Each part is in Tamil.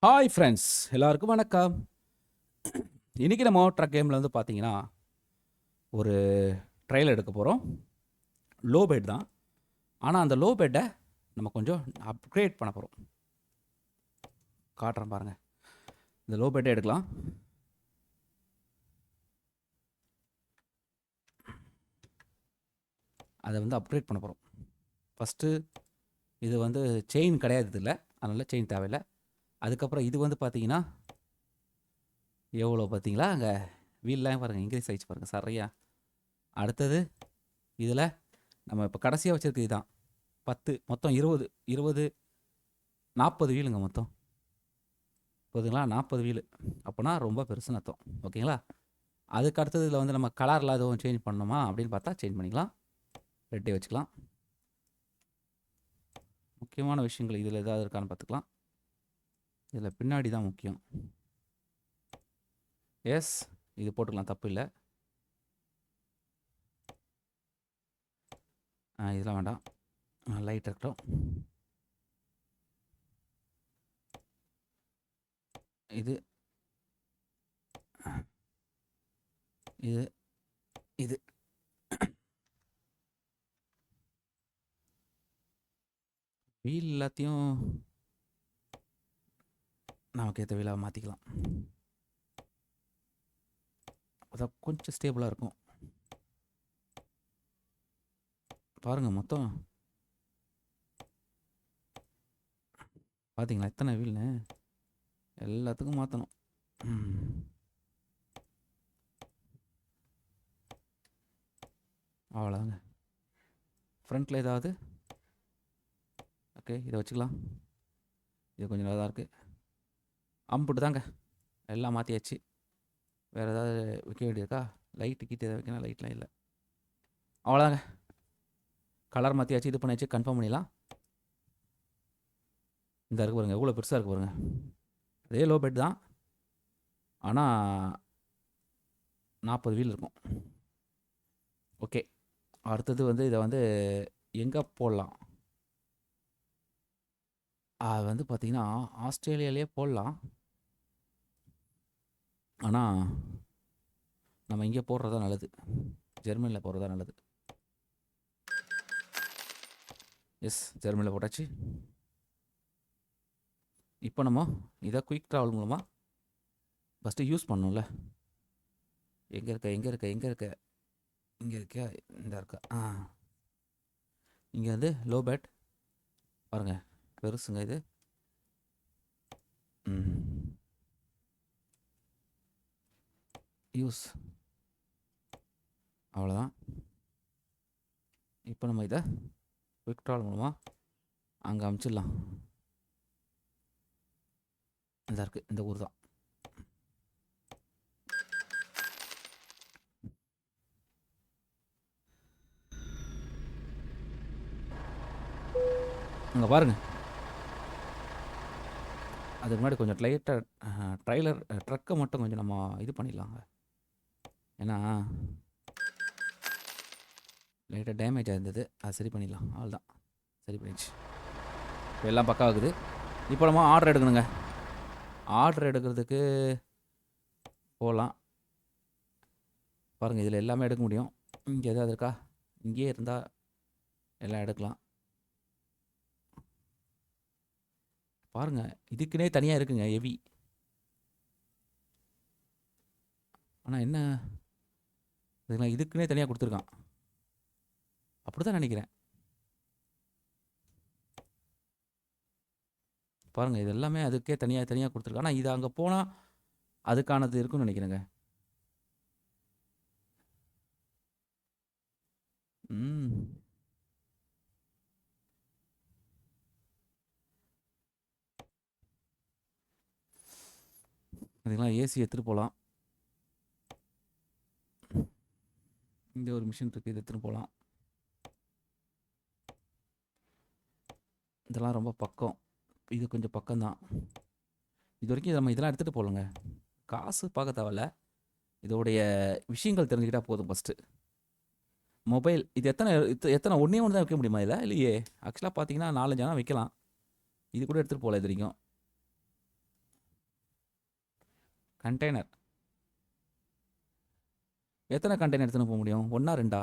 ஹாய் ஃப்ரெண்ட்ஸ், எல்லாருக்கும் வணக்கம். இன்றைக்கி நம்ம ட்ரக் கேமில் வந்து பார்த்தீங்கன்னா ஒரு ட்ரையல் எடுக்க போகிறோம். லோ பெட் தான். ஆனால் அந்த லோ பெட்டை நம்ம கொஞ்சம் அப்கிரேட் பண்ண போகிறோம். காட்டுறேன் பாருங்கள். இந்த லோ பெட்டை எடுக்கலாம். அதை வந்து அப்கிரேட் பண்ண போகிறோம். ஃபஸ்ட்டு இது வந்து செயின் கிடையாது, இதில் அதனால் செயின் தேவையில்லை. அதுக்கப்புறம் இது வந்து பார்த்தீங்கன்னா எவ்வளோ பார்த்தீங்களா, அங்கே வீல்லாம் பாருங்கள், இன்க்ரீஸ் ஆகிடுச்சு பாருங்கள் சரியா. அடுத்தது இதில் நம்ம இப்போ கடைசியாக வச்சுருக்கு இதுதான் 10, மொத்தம் 20 40 வீலுங்க மொத்தம். போதுங்களா, 40 வீலு. அப்போனா ரொம்ப பெருசுன்னு அர்த்தம். ஓகேங்களா. அதுக்கு அடுத்தது இதில் வந்து நம்ம கலரில் எதுவும் சேஞ்ச் பண்ணணுமா அப்படின்னு பார்த்தா சேஞ்ச் பண்ணிக்கலாம். ரெட்டே வச்சுக்கலாம். முக்கியமான விஷயங்கள் இதில் ஏதாவது இருக்கான்னு பார்த்துக்கலாம். இதில் பின்னாடி தான் முக்கியம். எஸ், இது போட்டுக்கலாம், தப்பு இல்லை. இதெல்லாம் வேண்டாம், லைட் இருக்கட்டும். இது இது இது வீல் எல்லாத்தையும் நமக்கு ஏற்ற வீலாக மாற்றிக்கலாம். அதான் கொஞ்சம் ஸ்டேபிளாக இருக்கும். பாருங்கள், மொத்தம் பார்த்தீங்களா எத்தனை வீல்னு. எல்லாத்துக்கும் மாற்றணும். அவ்வளோதாங்க. ஃப்ரண்ட்டில் ஏதாவது ஓகே, இதை வச்சுக்கலாம். இது கொஞ்சம் நல்லா தான் இருக்குது. அம்புட்டு தாங்க, எல்லாம் மாற்றியாச்சு. வேறு ஏதாவது வைக்க வேண்டியிருக்கா? லைட்டு கிட்ட எதாவது வைக்கணும்? லைட்லாம் இல்லை. அவ்வளோதாங்க, கலர் மாற்றியாச்சு, இது பண்ணியாச்சு. கன்ஃபார்ம் பண்ணிடலாம். இந்த இருக்கு பாருங்கள், எவ்வளோ பெருசாக இருக்குது பாருங்கள். அதே லோ பெட் தான், ஆனால் 40 வீல் இருக்கும். ஓகே, அடுத்தது வந்து இதை வந்து எங்கே போடலாம்? அது வந்து பார்த்திங்கன்னா ஆஸ்திரேலியாவிலே போடலாம். ஆனால் நம்ம இங்கே போடுறது தான் நல்லது, ஜெர்மனியில் போடுறது தான் நல்லது. எஸ், ஜெர்மனியில் போட்டாச்சு. இப்போ நம்ம இதை குயிக் ட்ராவல் மூலமாக ஃபஸ்ட்டு யூஸ் பண்ணணும்ல. எங்கே இருக்க இங்கே இருக்க இந்த இருக்கா. இங்கே வந்து லோ பேட் பாருங்கள், பெருசுங்க இது. யூஸ் அவ்வளோதான். இப்போ நம்ம இதை குயிக் ட்ராவல் மூலமாக அங்கே அமுச்சிடலாம். இந்த இருக்குது, இந்த ஊர் தான். அங்கே பாருங்கள். அதுக்கு முன்னாடி கொஞ்சம் ட்ரைலர் ட்ரக்கை மட்டும் கொஞ்சம் நம்ம இது பண்ணிடலாங்க. ஏன்னா லைட்டாக டேமேஜ் ஆகிருந்தது, அது சரி பண்ணிடலாம். அவ்வளோதான், சரி பண்ணிடுச்சு. இப்போ எல்லாம் பக்கம் ஆகுது. இப்போ நம்ம ஆர்டர் எடுக்கணுங்க. ஆர்டர் எடுக்கிறதுக்கு போகலாம். பாருங்கள், இதில் எல்லாமே எடுக்க முடியும். இங்கே எதாவது இருக்கா? இங்கேயே இருந்தால் எல்லாம் எடுக்கலாம். பாருங்கள், இதுக்குன்னே தனியாக இருக்குங்க ஹெவி. ஆனால் என்ன, இதுக்குன்னே தனியாக கொடுத்துருக்கான். அப்படி தான் நினைக்கிறேன். பாருங்கள், இது எல்லாமே அதுக்கே தனியாக கொடுத்துருக்கான். ஆனால் இது அங்கே போனால் அதுக்கானது இருக்குன்னு நினைக்கிறேங்க. அதுக்கெல்லாம் ஏசி எடுத்துகிட்டு போகலாம். இங்கே ஒரு மிஷின் இருக்குது, இது எடுத்துகிட்டு போகலாம். இதெல்லாம் ரொம்ப பக்கம், இது கொஞ்சம் பக்கம்தான். இது வரைக்கும் நம்ம இதெல்லாம் எடுத்துகிட்டு போகலங்க. காசு பார்க்க தேவையில்ல, இதோடைய விஷயங்கள் தெரிஞ்சுக்கிட்டால் போதும். ஃபஸ்ட்டு மொபைல், இது எத்தனை ஒன்றே ஒன்று தான் வைக்க முடியுமா இதில்? இல்லையே, ஆக்சுவலாக பார்த்தீங்கன்னா 4-5 வைக்கலாம். இது கூட எடுத்துகிட்டு போகல இது வரைக்கும். கண்டெய்னர் எத்தனை கண்டெய்னர் எடுத்துன்னு போக முடியும்? 1 2?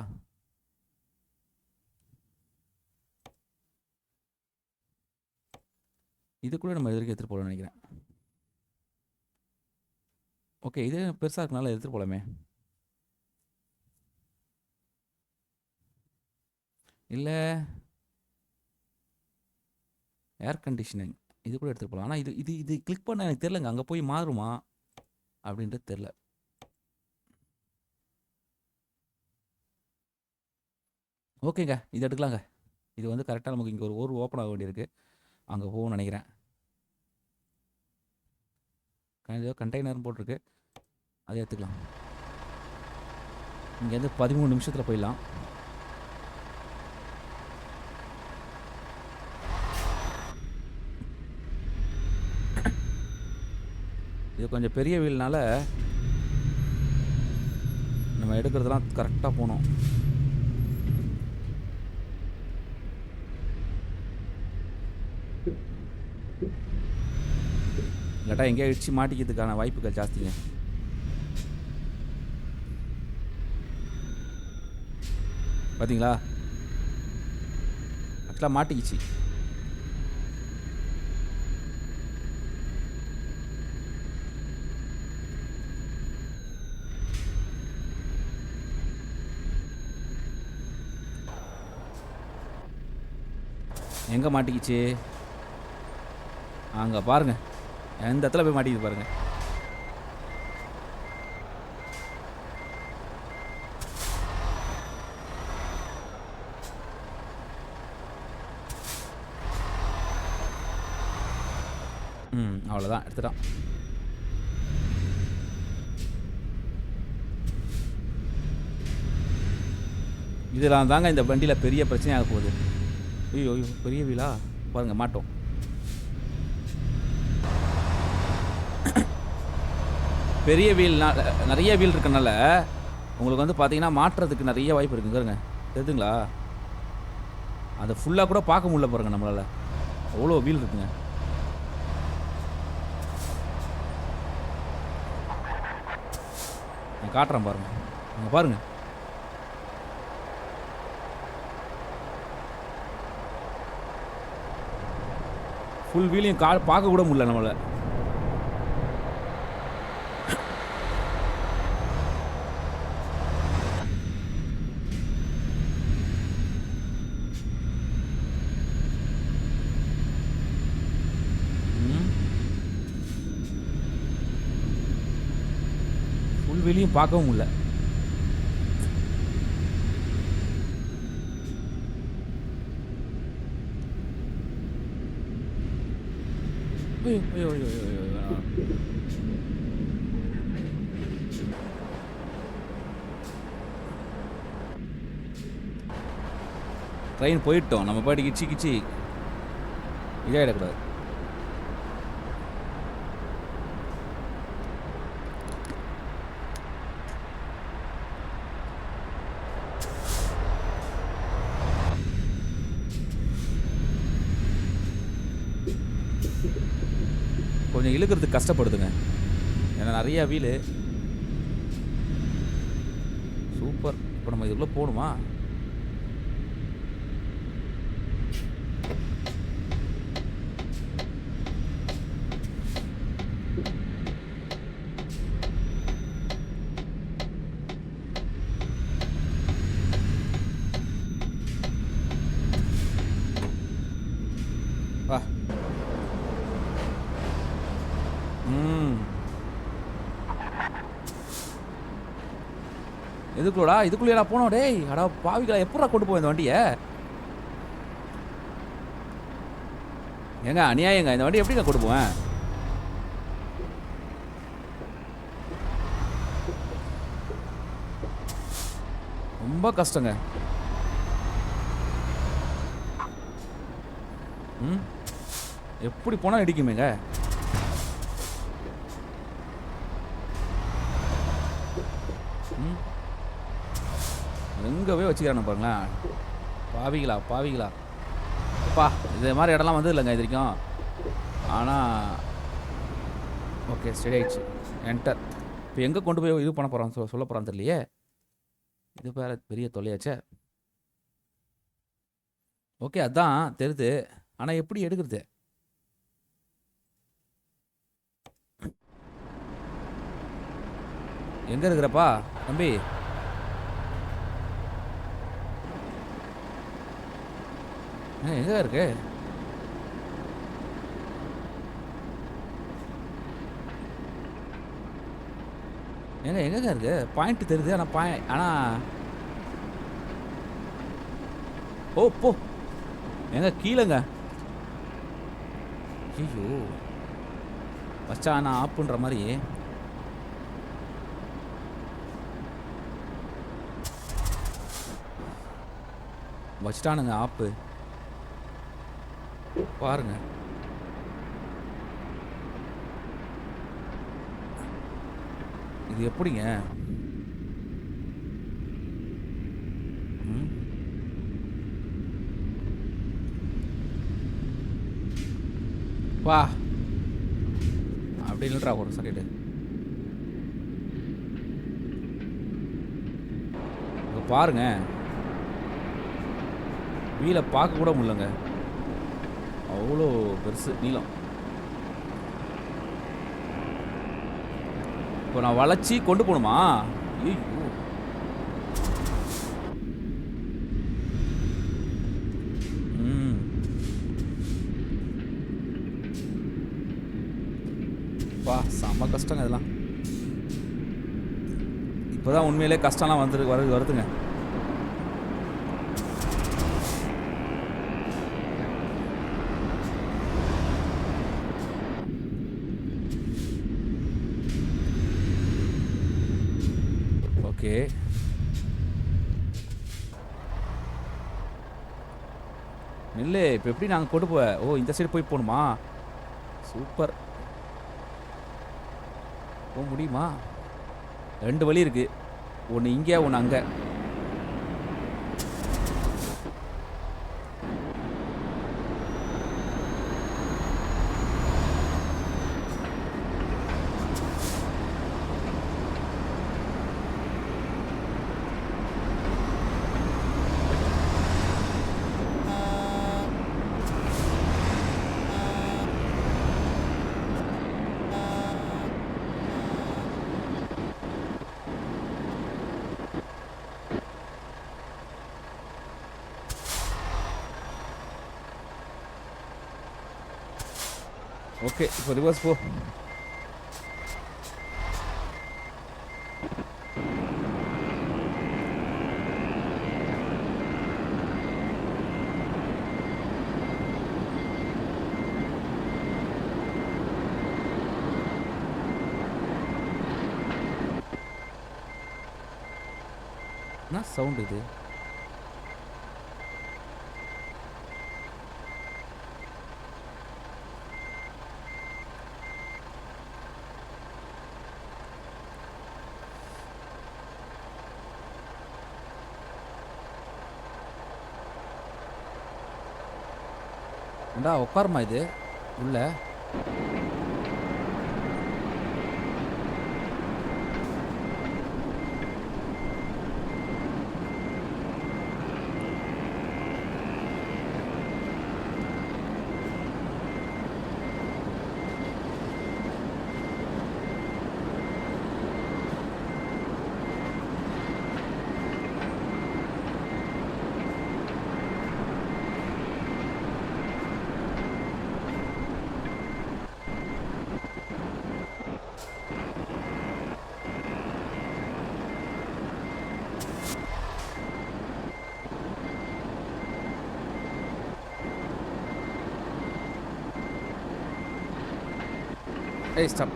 இது கூட நம்ம எதிர்க்க எடுத்துகிட்டு போகலான்னு நினைக்கிறேன். ஓகே, இது பெருசாக இருக்கனால எடுத்துகிட்டு போகலாமே. இல்லை, ஏர் கண்டிஷனிங் இது கூட எடுத்துகிட்டு போகலாம். ஆனால் இது இது இது கிளிக் பண்ண எனக்கு தெரிலங்க, அங்கே போய் மாறுமா அப்படின்றது தெரில. ஓகேங்க, இது எடுக்கலாங்க. இது வந்து கரெக்டாக நமக்கு இங்கே ஒரு ஓப்பன் ஆக வேண்டியிருக்கு, அங்கே போகணும்னு நினைக்கிறேன். கண்டெய்னர்னு போட்டிருக்கு, அதை எடுத்துக்கலாம். இங்கேருந்து 13 நிமிஷத்தில் போயிடலாம். இது கொஞ்சம் பெரிய வீல்னால நம்ம எடுக்கிறதுலாம் கரெக்டாக போகணும். இல்லாட்டா எங்கேயா இடிச்சு மாட்டிக்கிறதுக்கான வாய்ப்புகள் ஜாஸ்திங்க. பார்த்தீங்களா, ஆக்சுவலாக மாட்டிக்கிச்சு. எங்கே மாட்டிக்கிச்சு? அங்கே பாருங்க, எந்த இடத்துல போய் மாட்டிக்கிது பாருங்க. அவ்வளோதான், எடுத்துட்டான். இதெல்லாம் தாங்க இந்த வண்டியில் பெரிய பிரச்சனையாக போகுது. ஐயோ ஐயோ, பெரிய வீலா பாருங்க, மாட்டோம். பெரிய வீல் நிறைய வீல் இருக்கனால உங்களுக்கு வந்து பார்த்தீங்கன்னா மாட்டுறதுக்கு நிறைய வாய்ப்பு இருக்குங்க. பாருங்க, தெரியுதுங்களா? அதை ஃபுல்லாக கூட பார்க்க முடியல பாருங்க நம்மளால், அவ்வளோ வீல் இருக்குங்க. நான் காட்டுறேன் பாருங்க, அங்கே பாருங்க. ஃபுல் வீலையும் பார்க்க கூட முடியல நம்மள. ஃபுல் வீலையும் பார்க்கவும் முடியல. ட்ரெயின் போயிட்டோம், நம்ம பாட்டு கிச்சி கிச்சி இதாகிடக்கூடாது. கொஞ்சம் இழுக்கிறதுக்கு கஷ்டப்படுதுங்க, ஏன்னா நிறையா வீலு. சூப்பர். இப்போ நம்ம இதுக்குள்ளே போகணுமா? வா. எதுக்குள்ளடா, இதுக்குள்ளேடா போனோம். டேய் அடா பாவிகளா, எப்படா கொண்டு போய் இந்த வண்டியை? ஏங்க அநியாயங்க, இந்த வண்டி எப்படிங்க கொண்டு போவேன்? ரொம்ப கஷ்டங்க. எப்படி போனால் இடிக்குமேங்க. எங்கே போய் வச்சுக்கிறானு பாருங்களேன். பாவிகளா பாவிகளா. அப்பா இது மாதிரி இடம்லாம் வந்தது இல்லைங்க இது வரைக்கும். ஆனால் ஓகே ஸ்டடி ஆயிடுச்சு. என்டர். இப்போ எங்கே கொண்டு போய் இது பண்ண போகிறான் சொல்ல போகிறான் தெரியலையே. இது வேறு பெரிய தொல்லையாச்சே. ஓகே அதான் தெரியுது. ஆனால் எப்படி எடுக்கிறது? எங்கே இருக்கிறப்பா தம்பி? எங்கே இருக்கு? எங்கங்க இருக்கு? பாயிண்ட் தெரியுது. ஆனால் ஓ போ எங்க கீழேங்க. ஐயோ வச்சா நான் ஆப்புன்ற மாதிரி. வச்சிட்டானுங்க ஆப்பு பாருங்க. இது எப்படிங்க? வா அப்படி இல்லைடா ஒரு செகண்ட். இங்கே பாருங்க, வீலை பார்க்க கூட முடியலங்க, அவ்வளோ பெருசு நீளம். இப்போ நான் வளைச்சி கொண்டு போகணுமா? ஐயோ பா செம்ம கஷ்டங்க இதெல்லாம். இப்போதான் உண்மையிலே கஷ்டம்லாம் வருதுங்க. ஓகே நெல்லு இப்போ எப்படி நாங்கள் கொண்டு போவ? ஓ இந்த சைடு போய் போகணுமா? சூப்பர். போக முடியுமா? 2 வழி இருக்கு, ஒன்று இங்கே ஒன்று அங்கே. ஓகே இப்போ ரிவர்ஸ் போ. என்ன சவுண்ட் இது? ஏண்டா உட்காருமா இது உள்ள? Hey, stop.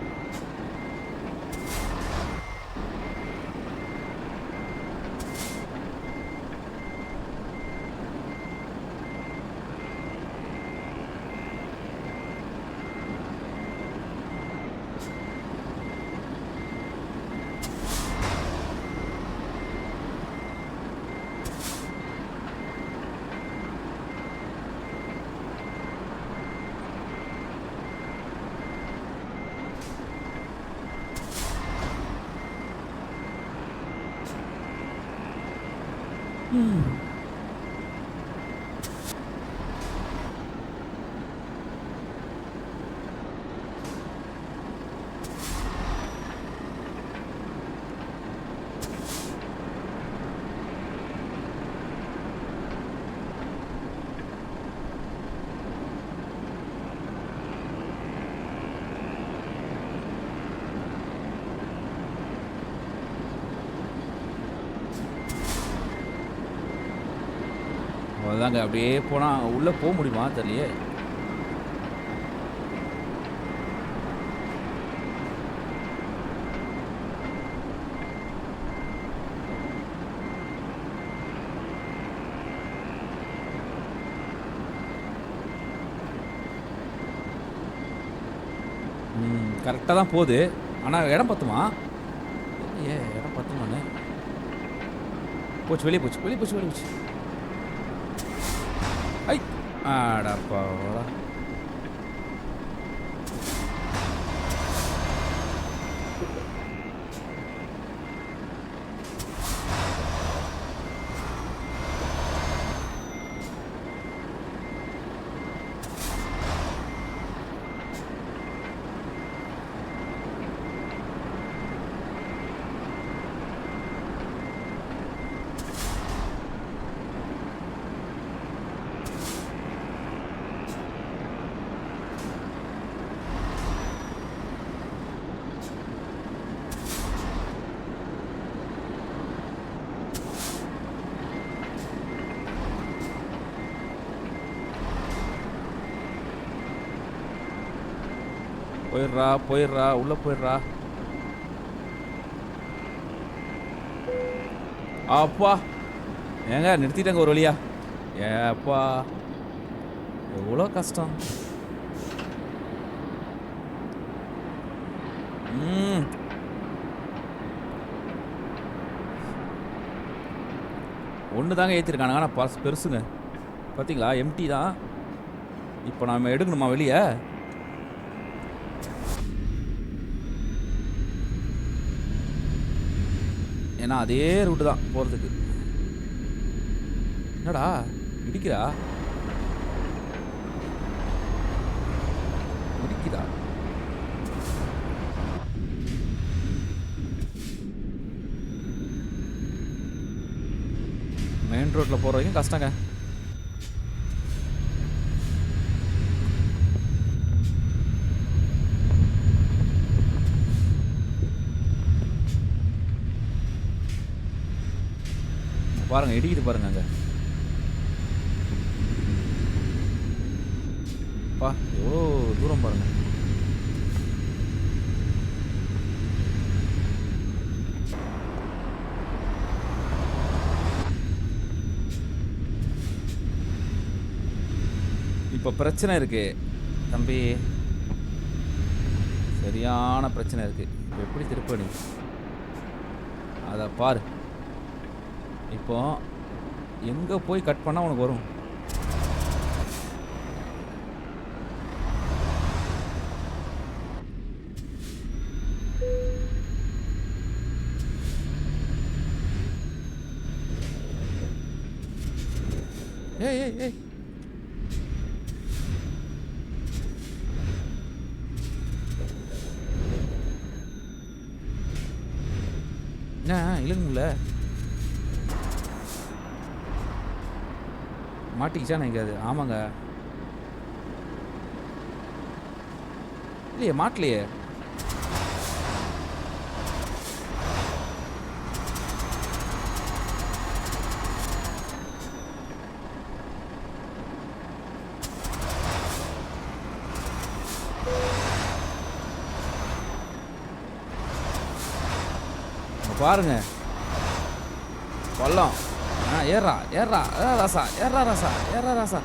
ம். அதாங்க அப்படியே போனா உள்ள போ முடியுமா தெரியலையே. கரெக்டாக தான் போகுது. ஆனால் இடம் பத்துமா? இடம் பத்துமானே. போச்சு, வெளியே போச்சு, வெளியே போச்சு, வெளியே போச்சு. ஐ ஆடாப்பா. போயிடுறா, போயிடுறா, உள்ள போயிடுறா. அப்பா ஏங்க நிறுத்திட்டேங்க ஒரு வழியா. ஏப்பா எவ்வளோ கஷ்டம். ஒன்று தாங்க ஏற்றிருக்கானுங்க, ஆனால் பெருசுங்க. பார்த்தீங்களா, எம்டி தான். இப்போ நாம் எடுக்கணுமா வெளியே? ஏன்னா அதே ரூட்டு தான் போகிறதுக்கு. என்னடா இடிக்கிறா, இடிக்குதா? மெயின் ரோட்டில் போகிற வரைக்கும் கஷ்டங்க. பாருங்க இடிக்குது பாருங்க அங்கே. பா எவ்வளோ தூரம் பாருங்க. இப்போ பிரச்சனை இருக்கு தம்பி, சரியான பிரச்சனை இருக்கு. இப்போ எப்படி திருப்ப நீ அதை பாரு. இப்போ எங்கே போய் கட் பண்ணால் உனக்கு வரும்? ஏய் ஏய் ஏய் என்ன இழுங்குங்கள மாட்டிக்கிச்சானே எங்கேயாவது? ஆமாங்க, இல்லையே மாட்டலையே. பாருங்க பள்ளம். ஏறா ஏறா ராசா, ஏறா ராசா, ஏறா ராசா.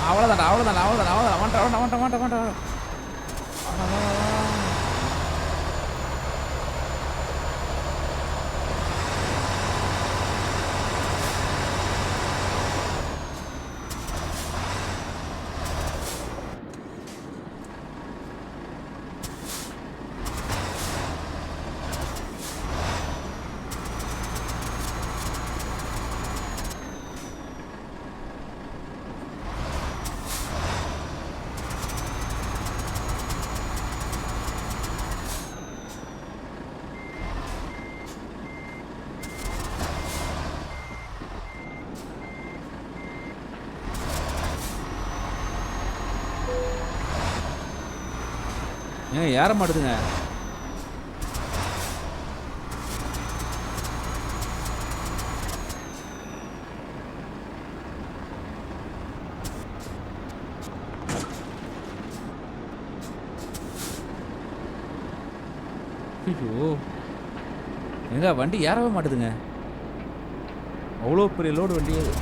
அவ்வளோதான்டா, அவ்வளோதான்டா, அவ்வளோதான், அவ்வளோதான். வந்துட்டேன் வந்துட்டேன் வந்துட்டேன் வந்துட்டேன். ஏங்க ஏற மாட்டுதுங்க. ஐயோ! ஏங்க வண்டி ஏறவே மாட்டுதுங்க. அவ்வளோ பெரிய லோடு வண்டி அது.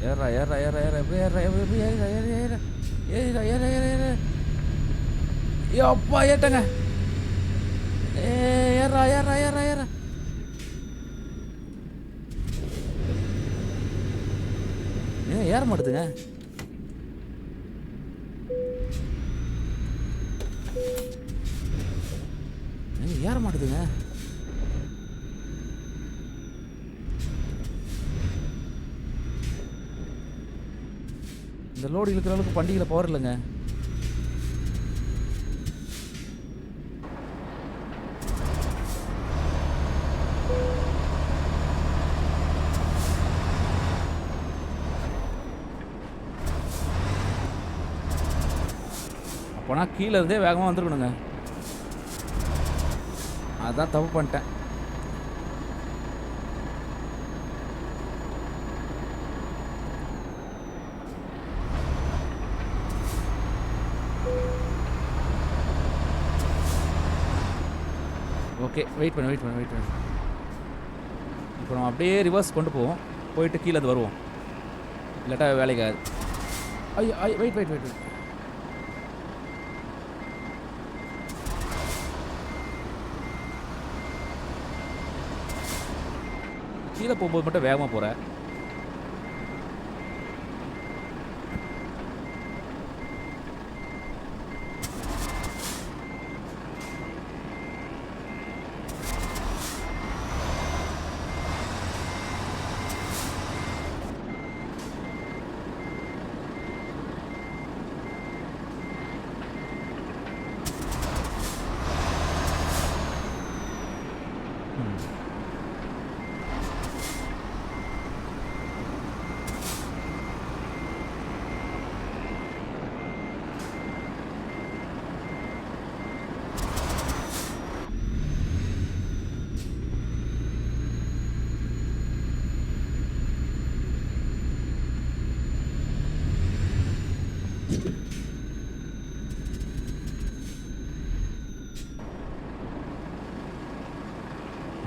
ஏறுடா ஏறுடா ஏறுடா ஏறுடா எப்படி ஏறுடா எப்படி ஏறுடா ஏறுடா ஏறுடா ஏறுடா ஏறுடா ஏறுடா ஏறுடா. அப்பா ஏட்டங்க. ஏறுடா ஏறுடா ஏறுடா ஏறுடா. ஏன் ஏற மாட்டுதுங்க. ஏற மாட்டுதுங்க. இந்த லோடு இழுக்கிற அளவுக்கு வண்டியில் பவர் இல்லைங்க. அப்போனா கீழே இருந்தே வேகமாக வந்துருக்கணுங்க. அதான் தப்பு பண்ணிட்டேன். ஓகே வெயிட் பண்ணு. இப்போ நம்ம அப்படியே ரிவர்ஸ் கொண்டு போவோம். போயிட்டு கீழே அது வருவோம். இல்லாட்டா வேலைக்காது. ஐயோ வெயிட். கீழே போகும்போது மட்டும் வேகமாக போகிறேன்.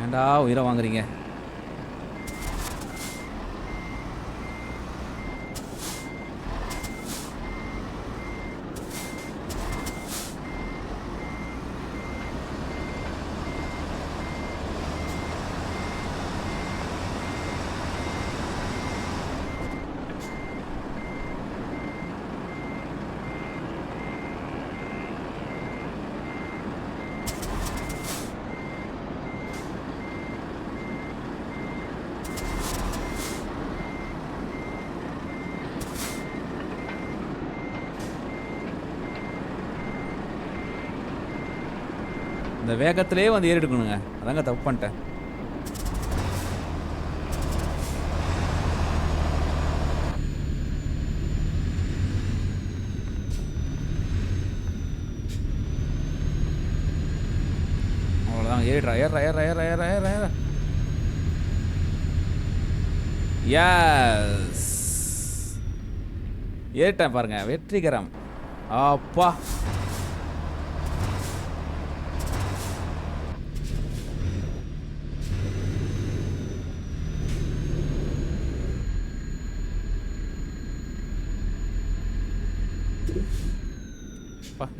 ஏண்டா உயிரை வாங்குறீங்க. இந்த வேகத்திலே வந்து ஏறி எடுக்கணுங்க. அதாங்க தப்பு பண்ணிட்டேன். அவ்வளோதான். ஏறா. எஸ் ஏறிட்டேன் பாருங்க. வெற்றிகரம். அப்பா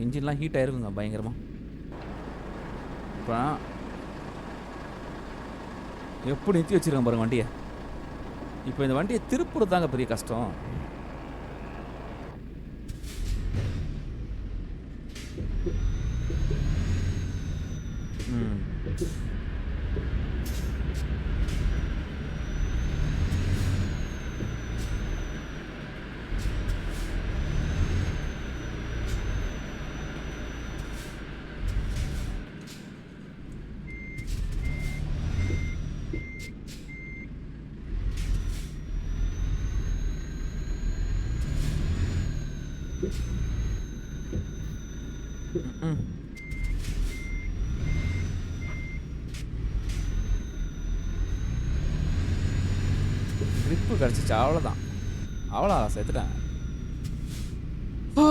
இன்ஜின்லாம் ஹீட் ஆயிருக்குங்க பயங்கரமாக. இப்போ எப்படி நிறுத்தி வச்சிருக்கேன் பாருங்க வண்டியை. இப்போ இந்த வண்டியை திருப்புறது தாங்க பெரிய கஷ்டம். ம். கிரிப்பு கிடச்சிச்சு, அவ்வளோதான். அவ்வளோ செத்துட்டேன். ஓ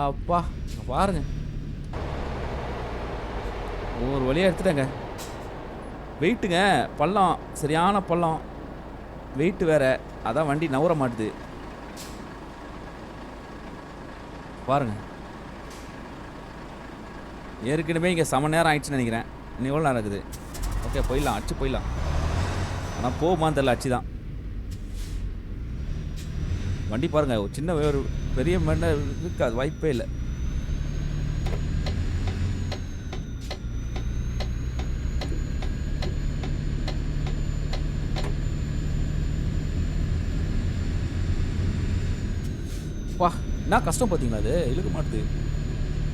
அப்பா, இங்க பாருங்க, ஒரு வழியாக எடுத்துட்டேங்க. வெயிட்டுங்க, பள்ளம், சரியான பள்ளம், வெயிட்டு வேற, அதான் வண்டி நவர மாட்டுது பாருங்க. ஏற்கனவே இங்கே சம நேரம் ஆயிடுச்சுன்னு நினைக்கிறேன். இன்னும் எவ்வளோ நேரம் இருக்குது? ஓகே, போயிடலாம், அச்சு போயிடலாம். ஆனால் போகுமான்னு தெரியல, அச்சு தான். வண்டி பாருங்க, ஒரு சின்ன ஒரு பெரிய மண்ணை இருக்காது, வாய்ப்பே இல்லை. வா, என்ன கஷ்டம் பார்த்தீங்களா? அது இழுக்க மாட்டுது.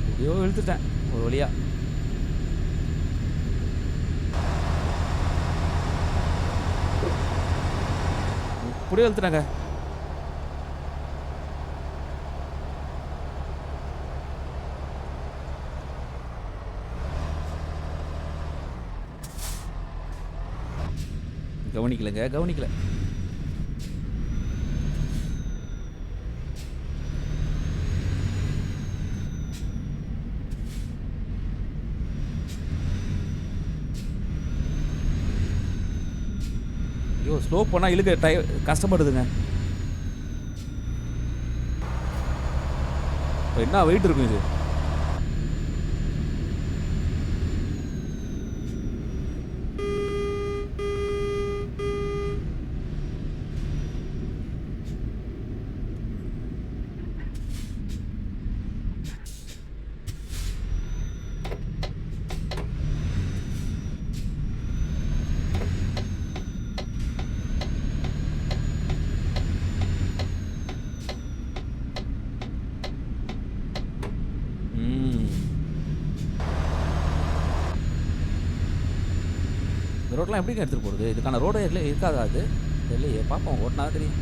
எப்படியோ இழுத்துட்டேன் ஒரு வழியா. இப்படியோ இழுத்துட்டாங்க. கவனிக்கலைங்க, கவனிக்கல. ஐயோ, ஸ்லோ பண்ணால் இழுக்க கஷ்டப்படுதுங்க. இப்போ என்ன வெயிட் இருக்கும் இது? இந்த ரோட்லாம் எப்படிங்க எடுத்துகிட்டு போகிறது? இதுக்கான ரோடு இருக்காதா? அது இல்லையே, பார்ப்போம், ஓட்டினா தெரியும்.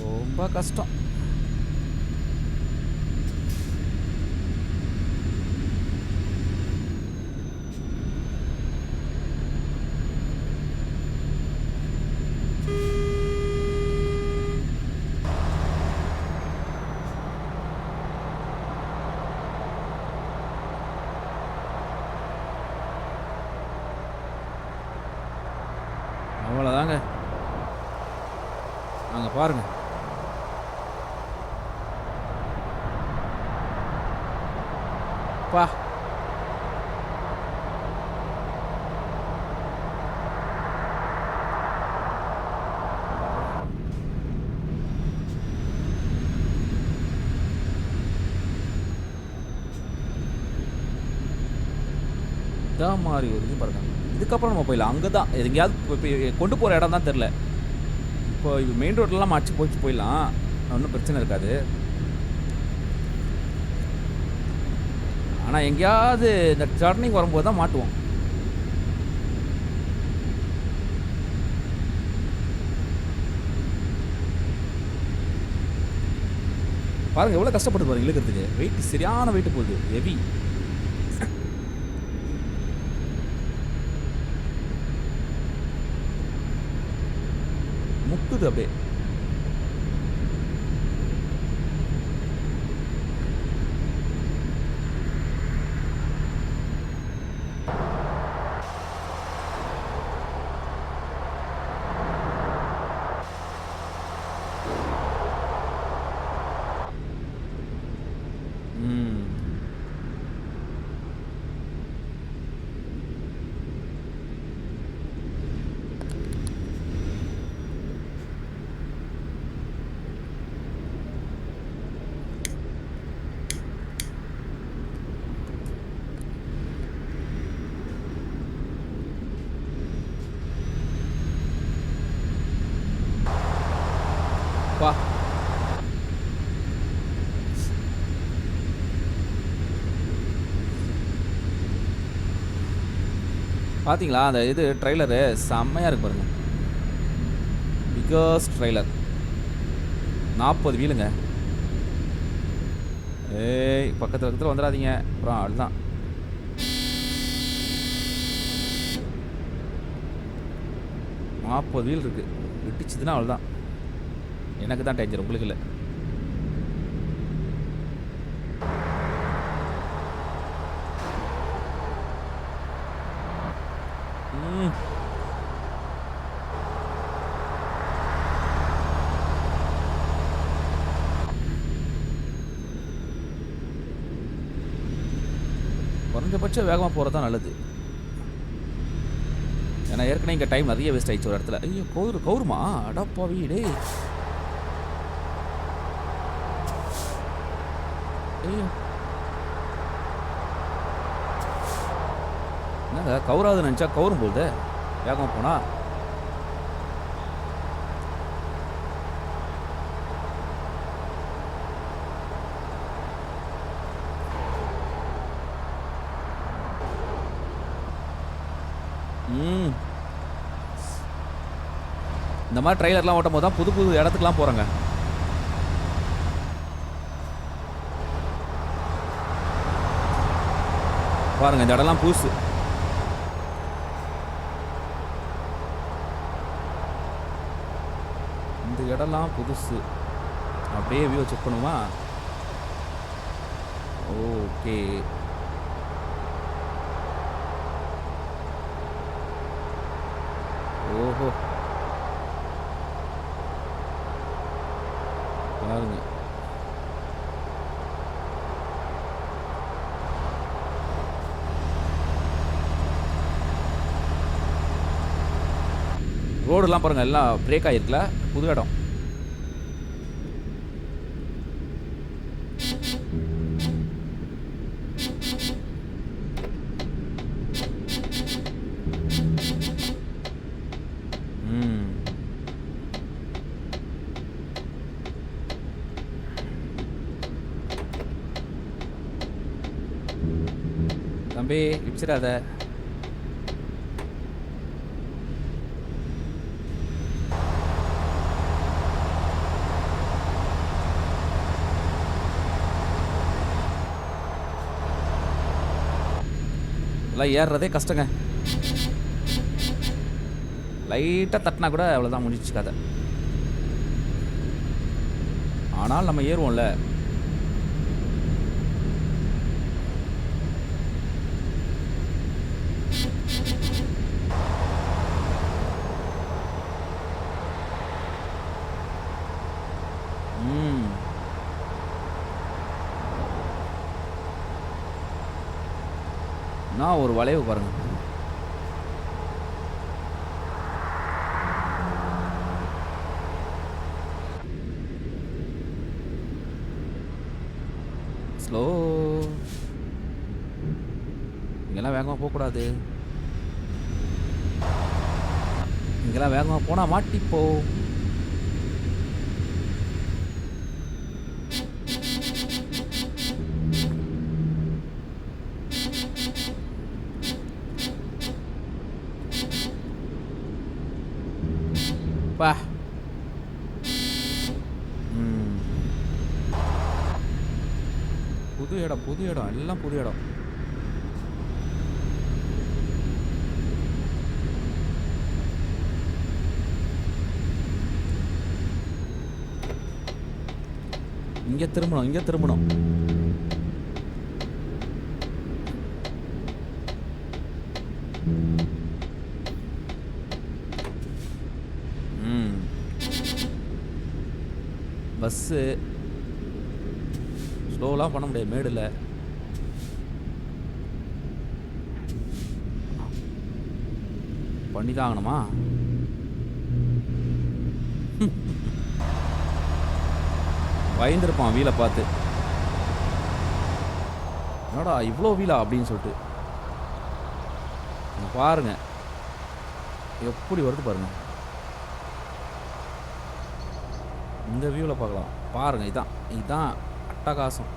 ரொம்ப கஷ்டம். அவ்வளோதாங்க. அங்கே பாருங்க, பா. இதான் மாதிரி ஒரு இது பாருங்க. இதுக்கப்புறம் நம்ம போயிடலாம். அங்கே தான் எங்கேயாவது கொண்டு போகிற இடம் தான் தெரில. இப்போ மெயின் ரோட்லலாம் அடிச்சு போயிடலாம், ஒன்றும் பிரச்சனை இருக்காது. ஆனால் எங்கேயாவது இந்த டர்னிங் வரும்போது தான் மாட்டுவோம். பாருங்கள் எவ்வளோ கஷ்டப்பட்டு பாருங்க இழுக்கிறதுக்கு. வெயிட் சரியான வெயிட் போகுது, ஹெவி. முக்குது அப்படியே. பா, பார்த்தீங்களா அந்த இது ட்ரெய்லரு செம்மையாக இருக்கு பாருங்க. Biggest trailer. 40 வீலுங்க. ஏய் பக்கத்தில் பக்கத்தில் வந்துடாதீங்க, அப்புறம் அதுதான். நாற்பது வீல் இருக்குது, இடிச்சுதுன்னா அவ்வளோதான். எனக்கு தான் டேஞ்சர், உங்களுக்கு இல்லை. குறைஞ்சபட்சம் வேகமாக போகிறது தான் நல்லது. ஏன்னா ஏற்கனவே இங்கே டைம் நிறைய வேஸ்ட் ஆயிடுச்சு ஒரு இடத்துல. ஐயோ கவுருமா அடப்பா வீடே. ஐயோ என்னங்க கவுராது நினச்சா கவுரும் போகுது வேகமாக போனா. இந்த மாதிரி ட்ரைலர்லாம் ஓட்டும் போது தான் புது புது இடத்துக்குலாம் போகிறேங்க. பாருங்க இந்த இடம்லாம் புதுசு. இந்த இடம்லாம் புதுசு. அப்படியே வியூ செக் பண்ணுமா? ஓகே. ஓஹோ பாருங்க. ரோடுலாம் பாருங்க, எல்லாம் பிரேக் ஆகிருக்குல, புது இடம். தம்பி இடிச்சிடாத. எல்லாம் ஏறுறதே கஷ்டங்க. லைட்டாக தட்டினா கூட அவ்வளோதான், முடிச்சு கதை. ஆனால் நம்ம ஏறுவோம்ல. நான் ஒரு வளைவு பாருங்க. ஸ்லோ. இங்கெல்லாம் வேகமாக போகக்கூடாது. இங்கெல்லாம் வேகமாக போனால் மாட்டிப்போ. பா புது இடம், புது இடம், எல்லாம் புது இடம். இங்கே திரும்பணும், இங்கே திரும்பணும். பஸ்ஸு ஸ்லோலாம் பண்ண முடியாது மேடில். பண்ணி தான் ஆகணுமா? பயந்துருப்பான் வீலை பார்த்து. என்னடா இவ்வளோ வீலா அப்படின்னு சொல்லிட்டு. பாருங்க எப்படி வருது பாருங்க. இந்த வியூவில் பார்க்கலாம் பாருங்க. இதான் அட்டகாசம்.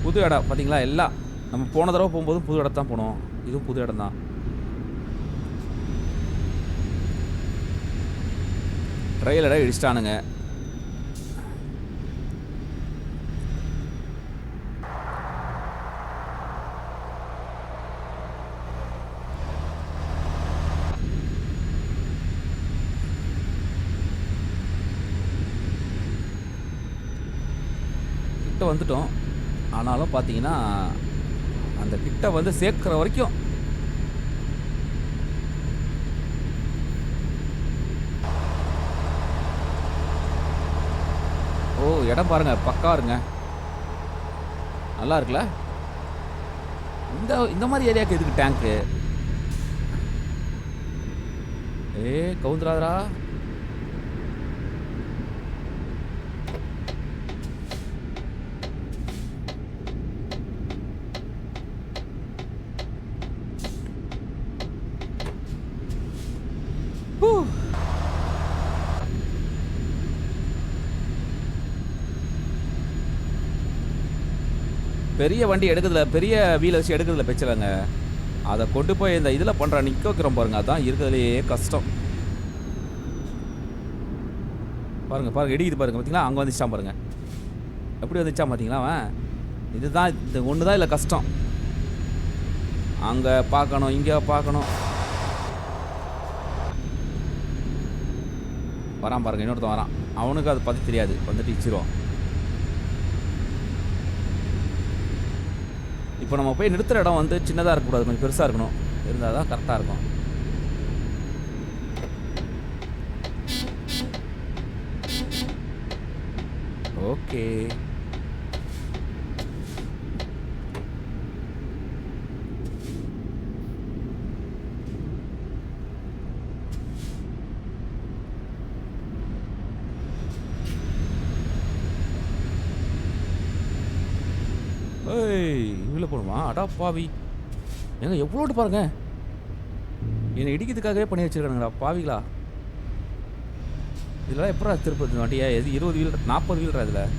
புது இடம் பார்த்தீங்களா? எல்லாம் நம்ம போன தடவை போகும்போதும் புது இடம் தான் போனோம். இதுவும் புது இடம் தான். ட்ரெயிலரை இடிச்சிட்டானுங்க. கிட்ட வந்துட்டோம். ஆனாலும் பார்த்தீங்கன்னா அந்த கிட்ட வந்து சேர்க்குற வரைக்கும் ஓ இடம் பாருங்க, பக்கா இருங்க, நல்லா இருக்குல்ல? இந்த இந்த மாதிரி ஏரியாவுக்கு எதுக்கு டேங்க்கு? ஏ கவுந்துராதரா. பெரிய வண்டி எடுக்கிறதுல, பெரிய வீலை வச்சு எடுக்கிறதுல பிரச்சனைங்க. அதை கொண்டு போய் இந்த இதில் பண்ணுற நிற்க வைக்கிறோம் பாருங்க, அதான் இருக்கிறதுலையே கஷ்டம். பாருங்க பாருங்க, இடிக்குது பாருங்க, பார்த்தீங்களா? அங்கே வந்துச்சான் பாருங்க, எப்படி வந்துச்சான் பார்த்தீங்களா? அவன் இதுதான், இது ஒன்று தான் இல்லை கஷ்டம். அங்கே பார்க்கணும், இங்கே பார்க்கணும். வரான் பாருங்க, இன்னொருத்தன் வரான். அவனுக்கு அதை பற்றி தெரியாது, வந்துட்டு இச்சிருவான். இப்போ நம்ம போய் நிறுத்துகிற இடம் வந்து சின்னதாக இருக்கக்கூடாது, கொஞ்சம் பெருசாக இருக்கணும். இருந்தால் தான் கரெக்டாக இருக்கும். ஓகே, ஏய் இவ்வளோ போடுமா? அடா பாவி, எங்க எவ்வளோட்டு பாருங்க, என்னை இடிக்கிறதுக்காகவே பண்ணி வச்சுருக்கானுங்களா பாவிகளா. இதெல்லாம் எப்படா திருப்பதி வண்டியா? எது 20 வீல் 40 வீலரா இதில்?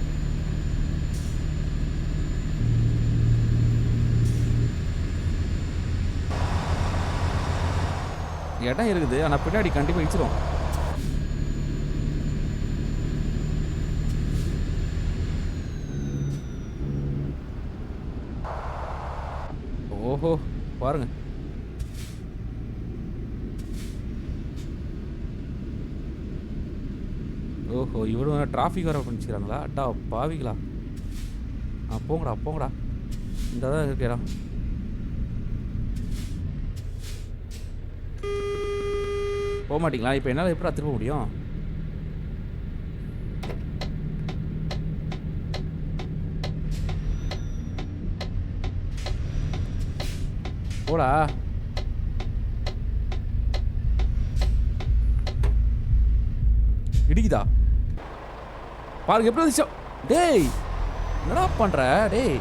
இடம் இருக்குது, ஆனால் பின்னாடி கண்டிப்பாக இடிச்சிரும். ஓஹோ பாருங்க, ஓஹோ இவ்வளோ டிராஃபிக் வர பண்ணிச்சுக்கிறாங்களா? அட்டா பாவிங்களா. போங்கடா போங்கடா, இந்த தான் இருக்கிறா. போக மாட்டிங்களா? இப்போ என்னால் எப்படா திரும்ப முடியும்? போடா. இடிக்குதா பாருங்க, எப்படி வந்துச்சோ. டேய் என்னடா பண்ற? டேய்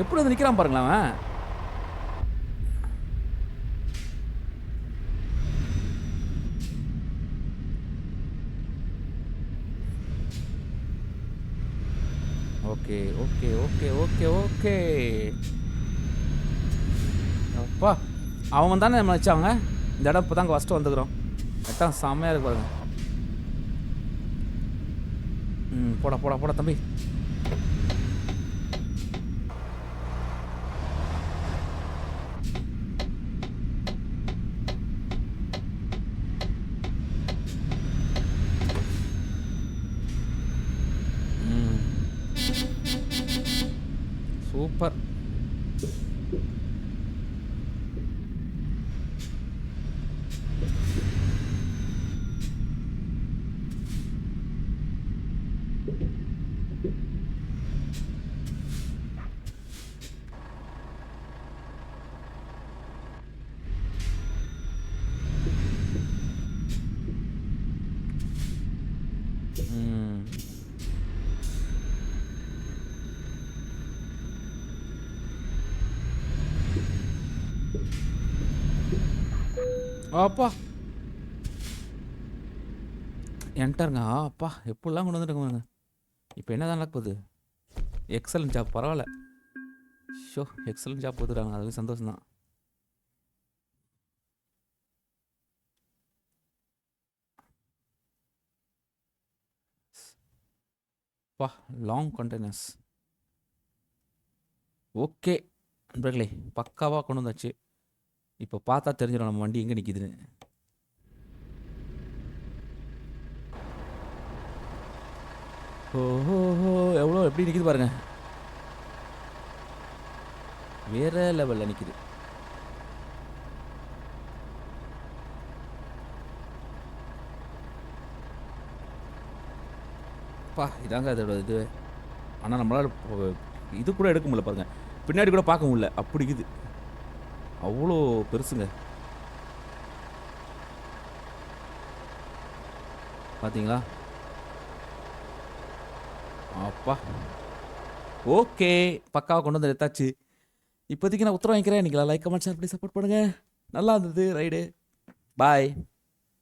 எப்படி வந்து நிற்கிறான் பாருங்களேன் அவன். Okay okay okay okay okay. அப்பா அவன் தானே நம்ம வச்சாங்க. இந்த இடம் இப்போ தாங்க ஃபஸ்ட்டு வந்துக்கிறோம். இடம் செம்மையாக இருக்கு பாருங்க. போடா போடா போடா தம்பி. சூப்பர். அப்பா என்டருங்க. அப்பா எப்படிலாம் கொண்டு வந்துட்டுங்க. இப்போ என்ன தான் நடக்க போகுது? எக்ஸலன்ட் ஜாப், பரவாயில்ல. ஷோ, எக்ஸலன்ட் ஜாப் கொடுத்துருக்காங்க, அதுவே சந்தோஷம் தான். பா, லாங் கண்டெய்னர்ஸ். ஓகே நண்பர்களே, பக்காவாக கொண்டு வந்தாச்சு. இப்போ பார்த்தா தெரிஞ்சிடும் நம்ம வண்டி எங்கே நிற்கிதுன்னு. ஓஹோ, எவ்வளோ எப்படி நிற்கிது பாருங்க, வேற லெவலில் நிற்கிது. பா, இதாங்க அதோட இது. ஆனால் நம்மளால் இது கூட எடுக்க முடியல பாருங்க, பின்னாடி கூட பார்க்க முடியல, அப்படி இருக்குது, அவ்வளோ பெருசுங்க. பார்த்தீங்களா? அப்பா, ஓகே, பக்காவாக கொண்டு வந்து எடுத்தாச்சு. இப்போதைக்கு நான் உத்தரவு வாங்கிக்கிறேன். நீங்களா லைக் கமெண்ட் ஷேர் பண்ணி சப்போர்ட் பண்ணுங்கள். நல்லா இருந்தது ரைடு. பாய்.